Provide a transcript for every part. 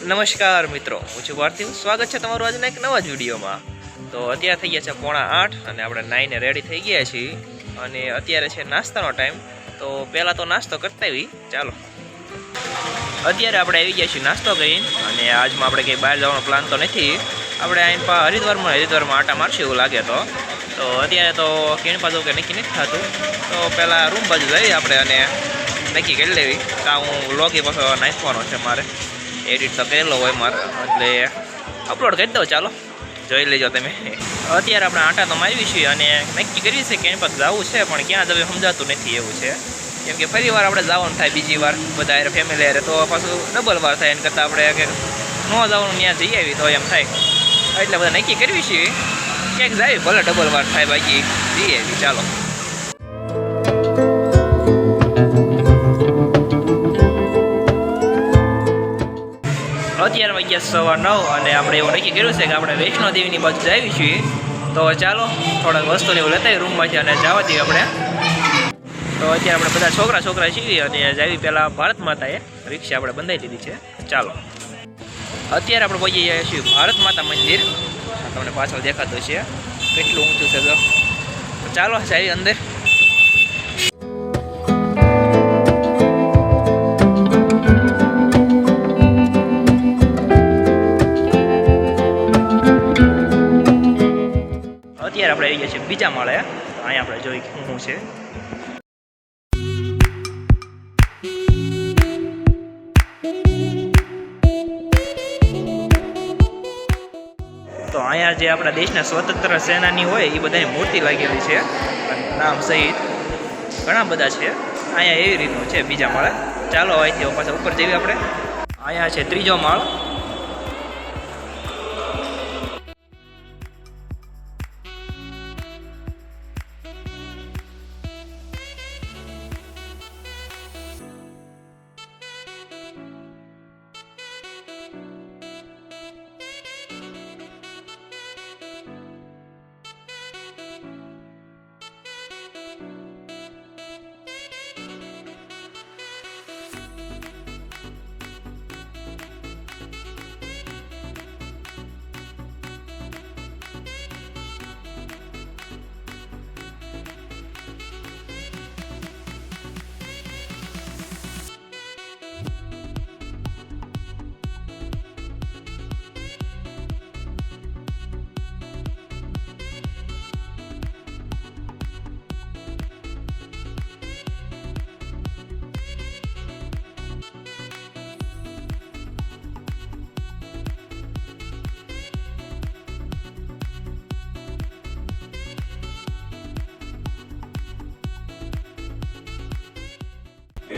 નમસ્કાર મિત્રો, હું છું ભારતી. સ્વાગત છે તમારું આજના એક નવા જ વિડીયોમાં. તો અત્યારે થઈ ગયા છે 7:30 અને આપણે નાઈને રેડી થઈ ગયા છીએ અને અત્યારે છે નાસ્તાનો ટાઈમ. તો પહેલાં તો નાસ્તો કરતા આવી ચાલો. અત્યારે આપણે આવી ગયા છીએ નાસ્તો કરીને અને આજમાં આપણે કંઈ બહાર જવાનો પ્લાન તો નથી. આપણે અહીં હરિદ્વારમાં આટા મારશું એવું લાગે તો અત્યારે તો કેણપા જવું કે નક્કી નથી થતું. તો પહેલાં રૂમ બાજુ જઈએ આપણે અને નક્કી કરી લેવી. કાં હું વ્લોગ પાછો નાખવાનો છે મારે, એડિટ તો કરેલો હોય મારે, એટલે અપલોડ કરી દો. ચાલો જોઈ લેજો તમે. અત્યારે આપણે આટા તો મારવી છીએ અને નક્કી કરવી છે કે એની પાસે જવું છે, પણ ક્યાં જવું સમજાતું નથી એવું છે. કેમ કે ફરી વાર આપણે જવાનું થાય, બીજી વાર બધા હારે ફેમિલી હારે, તો પાછું ડબલ વાર થાય. એના કરતાં આપણે કે ન જવાનું ત્યાં જઈ આવી તો એમ થાય. એટલે બધા નક્કી કરવી છીએ ક્યાંક જાય, ભલે ડબલ વાર થાય, બાકી જઈ આવી. ચાલો. અત્યારે વાગ્યા 9:15 અને આપણે એવું નક્કી કર્યું છે કે આપણે વૈષ્ણોદેવીની બાજુ જાવી છીએ. તો ચાલો થોડાક વસ્તુને એવું લેતા રૂમમાંથી અને જવા દઈએ આપણે. તો અત્યારે આપણે બધા છોકરા છીએ અને જાવી પહેલાં ભારત માતાએ રિક્ષા આપણે બંધાઈ લીધી છે. ચાલો અત્યારે આપણે પહોંચી જઈએ છીએ ભારત માતા મંદિર. તમને પાછળ દેખાતું છે કેટલું ઊંચું છે. તો ચાલો જાવી અંદર. અત્યારે આપણે આવી ગયા છીએ બીજા માળે. અહીંયા આપણે જોઈ શું છે. તો અહીંયા જે આપણા દેશના સ્વતંત્ર સેનાની હોય એ બધાની મૂર્તિ લાગેલી છે, નામ સહિત ઘણા બધા છે. અહીંયા એવી રીતનું છે બીજા માળે. ચાલો અહીંથી પાછા ઉપર જઈએ આપણે. અહીંયા છે ત્રીજો માળ.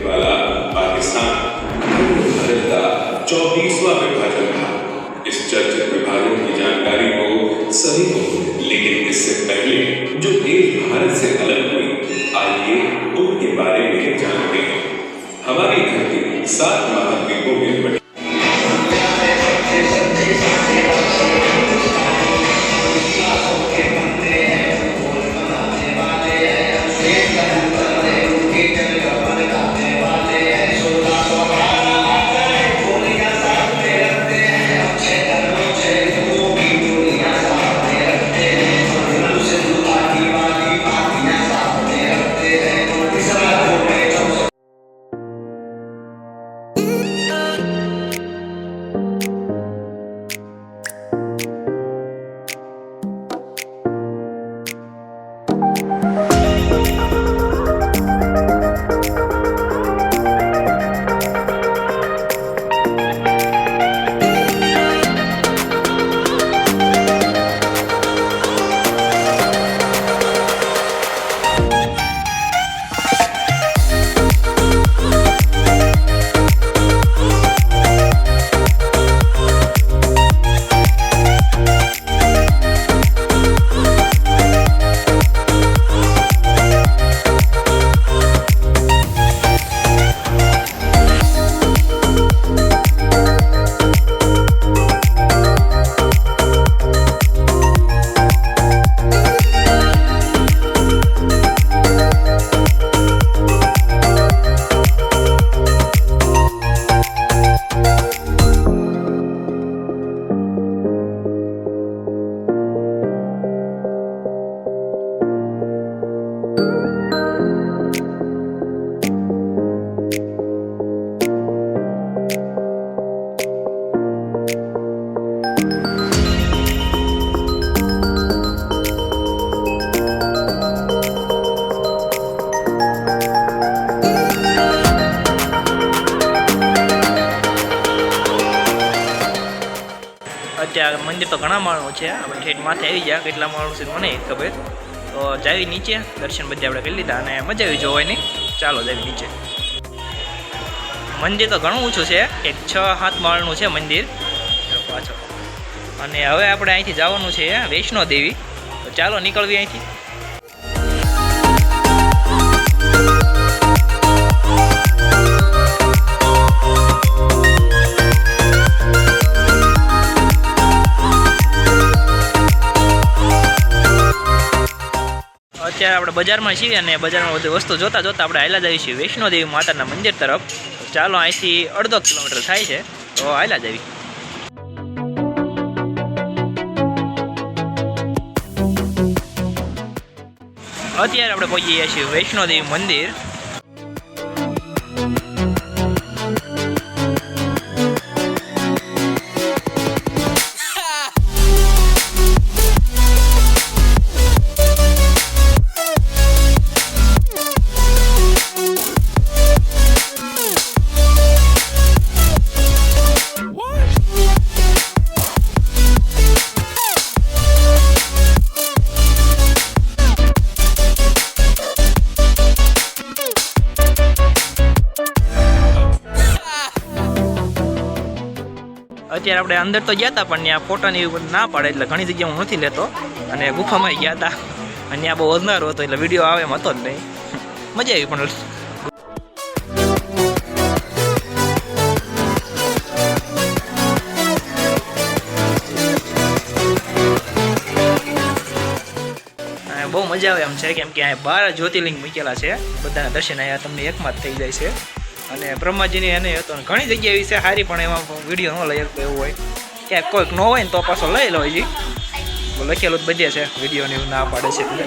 वाला पाकिस्तान भारत का 24वां विभाजन था। इस चर्चित विभाजन की जानकारी को सभी को, लेकिन इससे पहले जो देश भारत से अलग हुई, आइए उनके बारे में जानते हैं। हमारी धरती 7 महाद्वीपों में बटी। ત્યાં મંદિર તો ઘણા માળનું છે, આપણે ઠેઠ માથે આવી ગયા, કેટલા માળનું છે મને ખબર. તો જાવી નીચે, દર્શન બધે આપણે કરી લીધા અને મજા આવી જોવાની. ચાલો જાવી નીચે. મંદિર તો ઘણું ઊંચું છે, એક 6-7 માળનું છે મંદિર પાછળ. અને હવે આપણે અહીંથી જવાનું છે વૈષ્ણો દેવી. તો ચાલો નીકળવી અહીંથી. અત્યારે આપણે બજારમાં છીએ અને બજારમાં બધી વસ્તુ જોતા આપણે હાલ્યા જઈએ છીએ વૈષ્ણો દેવી માતાના મંદિર તરફ. ચાલો અહીંથી 1.5 કિલોમીટર થાય છે, તો હાલ્યા જઈએ. અત્યારે આપણે પહોંચી ગયા છીએ વૈષ્ણો દેવી મંદિર. અત્યારે આપણે અંદર તો ગયા હતા, પણ ત્યાં ફોટાની ના પાડે એટલે ઘણી જગ્યાએ હું નથી લેતો. અને ગુફામાં ગયા હતા અને ત્યાં બહુ અજનારો હતો એટલે વિડીયો આવે એમ હતો જ નહીં. મજા આવી. પણ બહુ મજા આવે એમ છે, કેમ કે અહીંયા 12 જ્યોતિર્લિંગ મૂકેલા છે. બધાના દર્શન અહીંયા તમને એકમાં જ થઈ જાય છે. અને બ્રહ્માજીની એને હતો ઘણી જગ્યાએ એવી છે સારી, પણ એમાં વિડીયો ન લઈ શકતો એવું હોય. ક્યાંક કોઈક ન હોય ને તો પાછો લઈ લો. હજી લખેલું જ બધે છે, વિડીયોને એવું ના પાડે છે એટલે.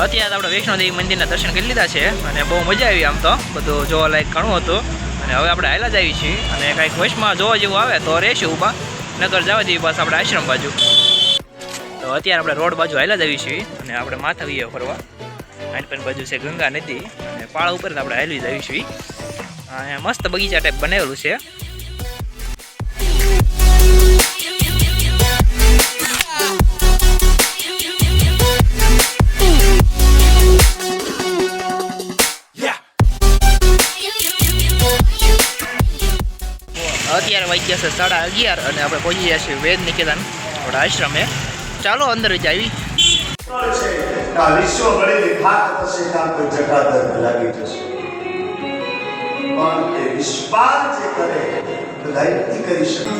અત્યારે આપણે વૈષ્ણો દેવી મંદિરના દર્શન કરી લીધા છે અને બહુ મજા આવી. આમ તો બધું જોવા લાયક ઘણું હતું. અને હવે આપણે હાલ્યા જ આવી છીએ અને કાંઈક વચમાં જોવા જેવું આવે તો રહેશું ઊભા, નગર જવા દેવી પાછા આપણે આશ્રમ બાજુ. તો અત્યારે આપણે રોડ બાજુ હાલ્યા જ આવી છીએ અને આપણે માથા વીએ ફરવા. આનપન બાજુ છે ગંગા નદી અને પાળ ઉપર આપણે હાલવી જ આવી છીએ. અહીંયા મસ્ત બગીચા ટાઈપ બનાવેલું છે. અત્યારે વાગ્યા છે 11:30 અને આપણે પહોંચી ગયા છીએ વેદ નિકેતન આપણા આશ્રમે. ચાલો અંદર જ આવી. વિશ્વ ગળી વિખાત થશે કામ કોઈ જટાદર લાગી જશે, પણ એ વિશ્વાસ જે કરે ભલાઈ નથી કરી શકતો.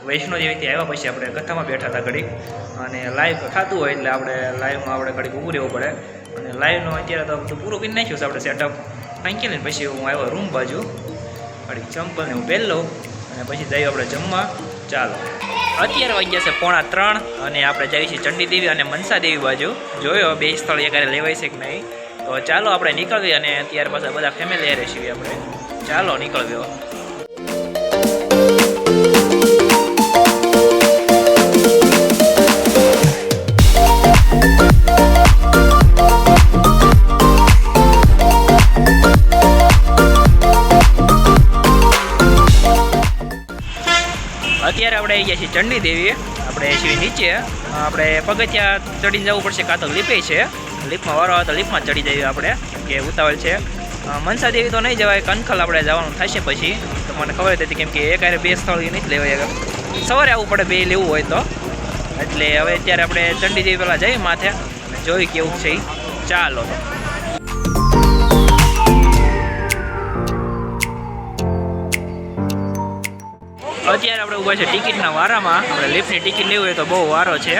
વૈષ્ણો દેવીથી આવ્યા પછી આપણે કથામાં બેઠા હતા ઘડીક, અને લાઈવ થતું હોય એટલે આપણે લાઈવમાં આપણે ઘડીક ઊભું રહેવું પડે. અને લાઈવનું અત્યારે તો બધું પૂરું કરી નાખ્યું છે આપણે સેટઅપ. ફાંકી લઈને પછી હું આવ્યો રૂમ બાજુ, ઘડીક ચંપલને હું પહેરી લઉં અને પછી જઈએ આપણે જમવા. ચાલો અત્યારે વાગ્યા છે 2:45 અને આપણે જઈએ છીએ ચંડી દેવી અને મનસા દેવી બાજુ. જોયો બે સ્થળ એકારે લેવાય છે કે નહીં. તો ચાલો આપણે નીકળીએ અને અત્યારે પાછા બધા ફેમિલી હારે છીએ આપણે. ચાલો નીકળ્યો. અત્યારે આપણે આવી ગયા છીએ ચંડી દેવી. આપણે છીએ નીચે, આપણે પગથિયા ચડીને જવું પડશે, કાં તો લીપે છે. લીપમાં વારો આવે તો લીપમાં ચડી જઈએ આપણે, કેમ કે ઉતાવળ છે. મનસા દેવી તો નહીં જવાય, કનખલ આપણે જવાનું થશે પછી. તો મને ખબર હતી કેમ કે એકારે બે સ્થળ નથી લેવાય, સવારે આવવું પડે બે લેવું હોય તો. એટલે હવે અત્યારે આપણે ચંડી દેવી પહેલાં જઈએ માથે અને જોઈ કેવું છે. ચાલો ઊભા છે ટિકિટના વારામાં. આપણે લિફ્ટની ટિકિટ લેવી હોય તો બહુ વારો છે,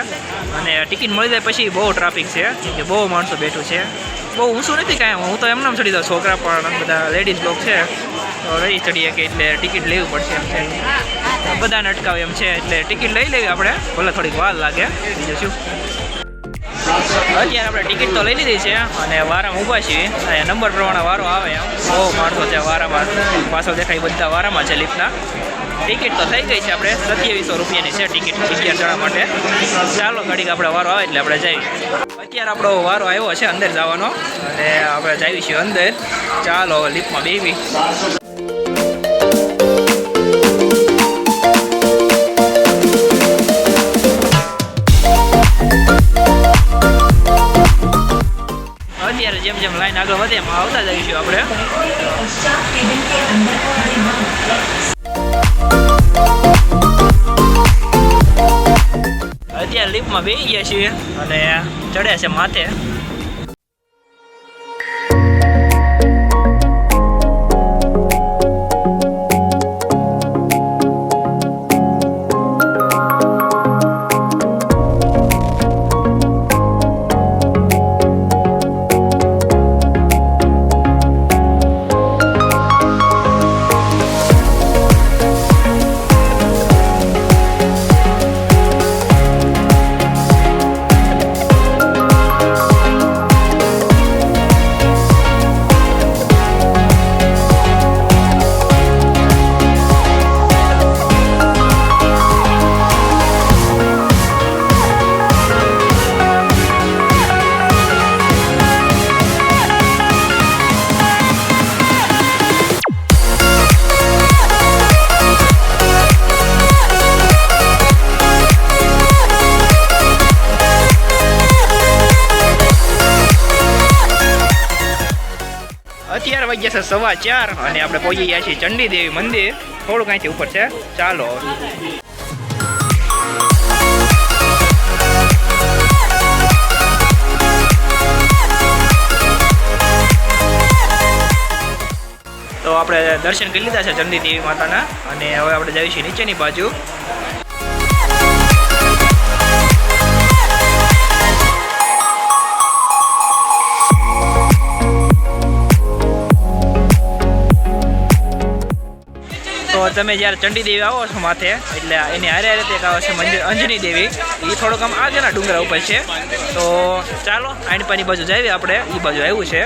અને ટિકિટ મળી જાય પછી બહુ ટ્રાફિક છે, કે બહુ માણસો બેઠું છે. બહુ ઊંચું નથી કાંઈ, હું તો એમને ચડી દઉં. છોકરા પણ બધા લેડીઝ લોક છે તો રહી ચડીએ કે એટલે ટિકિટ લેવી પડશે એમ છે. બધાને અટકાવે એમ છે એટલે ટિકિટ લઈ લેવી આપણે, ભલે થોડીક વાર લાગે, બીજું શું. અત્યારે આપણે ટિકિટ તો લઈ લીધી છે અને વારામાં ઊભા છીએ. અને નંબર પ્રમાણે વારો આવે એમ બહુ માણસો છે વારામાં. પાછળ દેખાય બધા વારામાં છે લિફ્ટના. ટિકિટ તો થઈ ગઈ છે, આપણે 2700 રૂપિયાની છે ટિકિટ 11 જણા માટે. ચાલો ઘડીક આપણે વારો આવે એટલે આપણે જઈએ. અત્યારે આપણો વારો આવ્યો છે અંદર જવાનો અને આપણે જઈએ છીએ અંદર. ચાલો હવે લિફ્ટમાં બેસી. અત્યારે જેમ જેમ લાઈન આગળ વધે એમાં આવતા જઈશું આપણે. અત્યારે લિફ્ટમાં બેસી ગયા છીએ અને ચડ્યા છે માથે. અત્યારે વાગ્યા છે 4:15 અને આપણે પહોંચી ગયા છીએ ચંડી દેવી મંદિર. થોડુંક અહીંથી ઉપર છે, ચાલો. તો આપણે દર્શન કરી લીધા છે ચંડી દેવી માતાના અને હવે આપણે જઈએ છીએ નીચેની બાજુ. તો તમે જ્યારે ચંડી દેવી આવો છો માથે એટલે એની હારે હારે એક આવે છે મંદિર અંજની દેવી. એ થોડોક આમ આગળના ડુંગરા ઉપર છે. તો ચાલો આણપાની બાજુ જઈએ આપણે. એ બાજુ આવ્યું છે.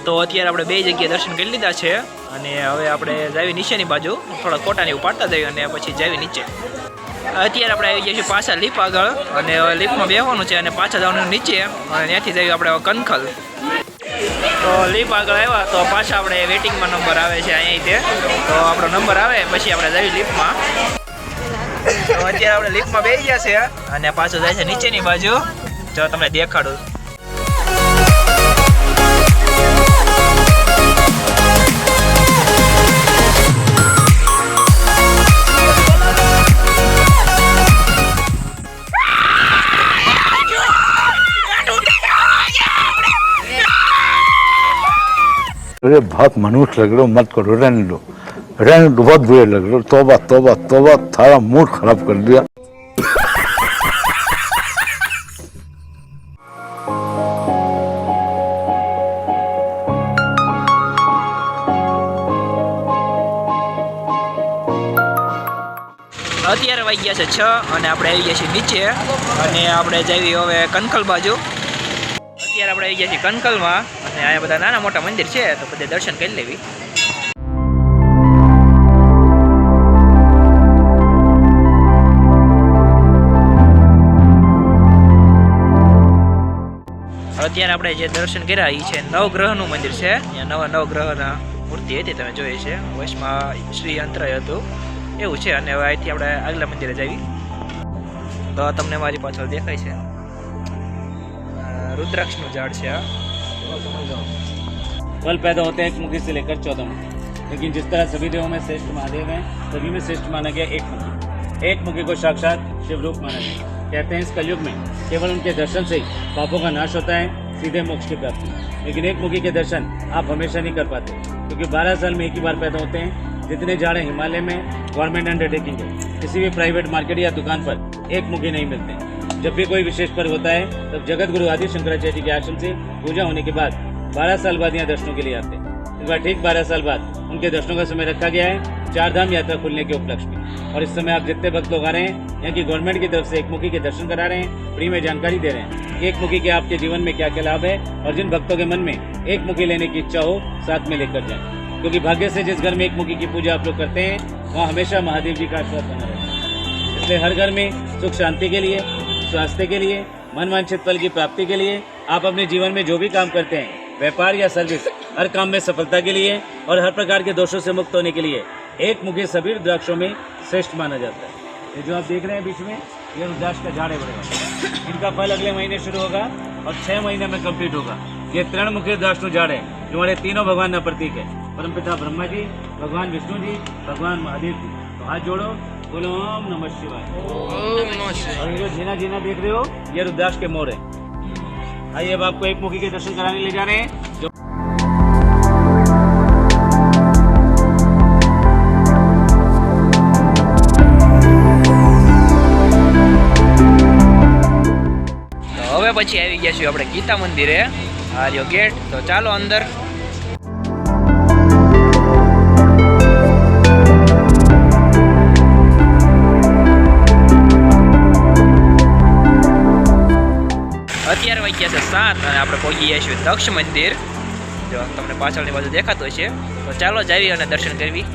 તો અત્યારે આપણે બે જગ્યાએ દર્શન કરી લીધા છે અને હવે આપણે જાવી નીચેની બાજુ થોડા કોટાની ઉપાડતા જઈએ અને પછી જાવી નીચે. અત્યારે આપણે આવી ગયા છીએ પાછા લિફ્ટ આગળ અને લિફ્ટમાં બેસવાનું છે અને પાછા જવાનું નીચે અને ત્યાંથી જઈએ આપણે કનખલ. તો લિફ્ટ આગળ આવ્યા તો પાછા આપણે વેટિંગમાં નંબર આવે છે અહીંથી. તો આપણો નંબર આવે પછી આપણે જઈએ લિફ્ટમાં. તો અત્યારે આપણે લિફ્ટમાં બેસી ગયા છે અને પાછું જાય છે નીચેની બાજુ. જો તમને દેખાડું. अरे बहुत मनुष्य लग रहे हो, मत करो, रहने दो, बहुत बुरे लग रहे हो. तौबा तौबा तौबा, थारा मूड खराब कर दिया. અત્યારે વાગ્યા છે 6 અને આપણે આવી ગયા છીએ નીચે અને આપણે જઈએ હવે કનખલ બાજુ. અત્યારે આપણે આવી ગયા છીએ કનખલમાં અને અહીંયા બધા નાના મોટા મંદિર છે તો બધે દર્શન કરી લેવી. અત્યારે આપણે જે દર્શન કર્યા એ છે નવગ્રહનું મંદિર છે. અહીંયા નવા નવગ્રહના મૂર્તિ હતી તમે જોઈ છે. વચમાં શ્રી યંત્ર હતું એવું છે. અને હવે અહીંથી આપણે આગલા મંદિરે જઈએ. તો તમને મારી પાછળ દેખાય છે रुद्राक्ष નું ઝાડ છે આ. फल पैदा होते हैं एक मुखी से लेकर 14 मुखी. लेकिन जिस तरह सभी देवों में श्रेष्ठ महादेव हैं, सभी में श्रेष्ठ माना गया एक मुखी को साक्षात शिवरूप माना गया। कहते हैं इस कलयुग में केवल उनके दर्शन से ही पापों का नाश होता है, सीधे मोक्ष की प्राप्ति। लेकिन एक मुखी के दर्शन आप हमेशा नहीं कर पाते, क्योंकि 12 साल में एक ही बार पैदा होते हैं। जितने जाड़े हिमालय में गवर्नमेंट अंडरटेकिंग है, किसी भी प्राइवेट मार्केट या दुकान पर एक मुखी नहीं मिलते। जब भी कोई विशेष पर्व होता है तब जगत गुरु आदि शंकराचार्य जी के आश्रम से पूजा होने के बाद 12 साल बाद यहाँ दर्शनों के लिए आते हैं। इस बार ठीक 12 साल बाद उनके दर्शनों का समय रखा गया है 4 धाम यात्रा खुलने के उपलक्ष्य में। और इस समय आप जितने भक्त लोग आ रहे हैं, यहाँ की गवर्नमेंट की तरफ से एक मुखी के दर्शन करा रहे हैं, फ्री में जानकारी दे रहे हैं एक मुखी के आपके जीवन में क्या क्या लाभ है। और जिन भक्तों के मन में एक मुखी लेने की इच्छा हो, साथ में लेकर जाएं, क्योंकि भाग्य से जिस घर में एक मुखी की पूजा आप लोग करते हैं, वहाँ हमेशा महादेव जी का आशीर्वाद बना रहता है। इसलिए हर घर में सुख शांति के लिए, स्वास्थ्य के लिए, मन वांछित फल की प्राप्ति के लिए, आप अपने जीवन में जो भी काम करते हैं, व्यापार या सर्विस, हर काम में सफलता के लिए और हर प्रकार के दोषों से मुक्त होने के लिए एक मुखी सभी रुद्राक्षों में श्रेष्ठ माना जाता है। ये जो आप देख रहे हैं बीच में, ये रुद्राक्ष का झाड़ है बड़े। इनका फल अगले महीने शुरू होगा और 6 महीने में कंप्लीट होगा। ये 3 मुखी रुद्राक्ष झाड़ है जो हमारे तीनों भगवान का प्रतीक है, परमपिता ब्रह्मा जी, भगवान विष्णु जी, भगवान महादेव जी। तो हाथ जोड़ो, बोलो ओम नमः शिवाय। और ये जो जीना जीना देख रहे हो, ये रुद्राक्ष के मोर है। आइए अब आपको एक मुखी के दर्शन कराने ले जा रहे हैं। जो હવે પછી આવી ગયા છીએ આપણે ગીતા મંદિરે, આ રહ્યો ગેટ, તો ચાલો અંદર। અત્યારે વાગ્યા છે 7 અને આપણે પહોંચી ગયા છીએ દક્ષ મંદિર, જો તમને પાછળની બાજુ દેખાતું હશે। તો ચાલો જાવી અને દર્શન કરવી।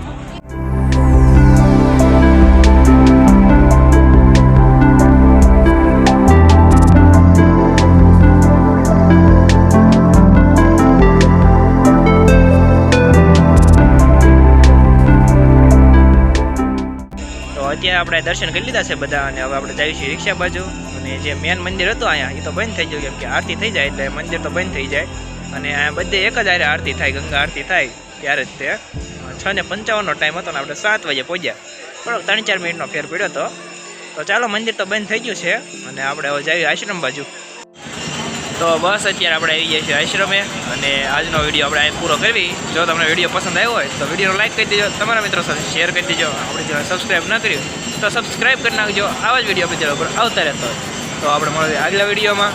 અત્યારે આપણે દર્શન કરી લીધા છે બધા, અને હવે આપણે જઈએ છીએ રિક્ષા બાજુ। અને જે મેન મંદિર હતું અહીંયા, એ તો બંધ થઈ ગયું, કેમ કે આરતી થઈ જાય એટલે મંદિર તો બંધ થઈ જાય। અને અહીંયા બધે એક જ આરે આરતી થાય, ગંગા આરતી થાય ત્યારે જ તે 6:55નો ટાઈમ હતો ને આપણે 7 વાગે પહોંચ્યા, બરાબર 3-4 મિનિટનો ફેર પડ્યો હતો। તો ચાલો, મંદિર તો બંધ થઈ ગયું છે અને આપણે હવે જઈએ આશ્રમ બાજુ। તો બસ અત્યારે આપણે આવી ગયા છીએ આશ્રમે, અને આજનો વિડીયો આપણે અહીં પૂરો કરવી। જો તમને વિડીયો પસંદ આવ્યો હોય તો વિડીયોને લાઈક કરી દેજો, તમારા મિત્રો સાથે શેર કરી દેજો। આપણે ચેનલ સબસ્ક્રાઈબ ન કર્યું તો સબસ્ક્રાઈબ કરી નાખજો, આવા જ વિડીયો આપણે ચેનલ પર આવતા રહેતો હોય। તો આપણે મળીએ આગલા વિડીયોમાં।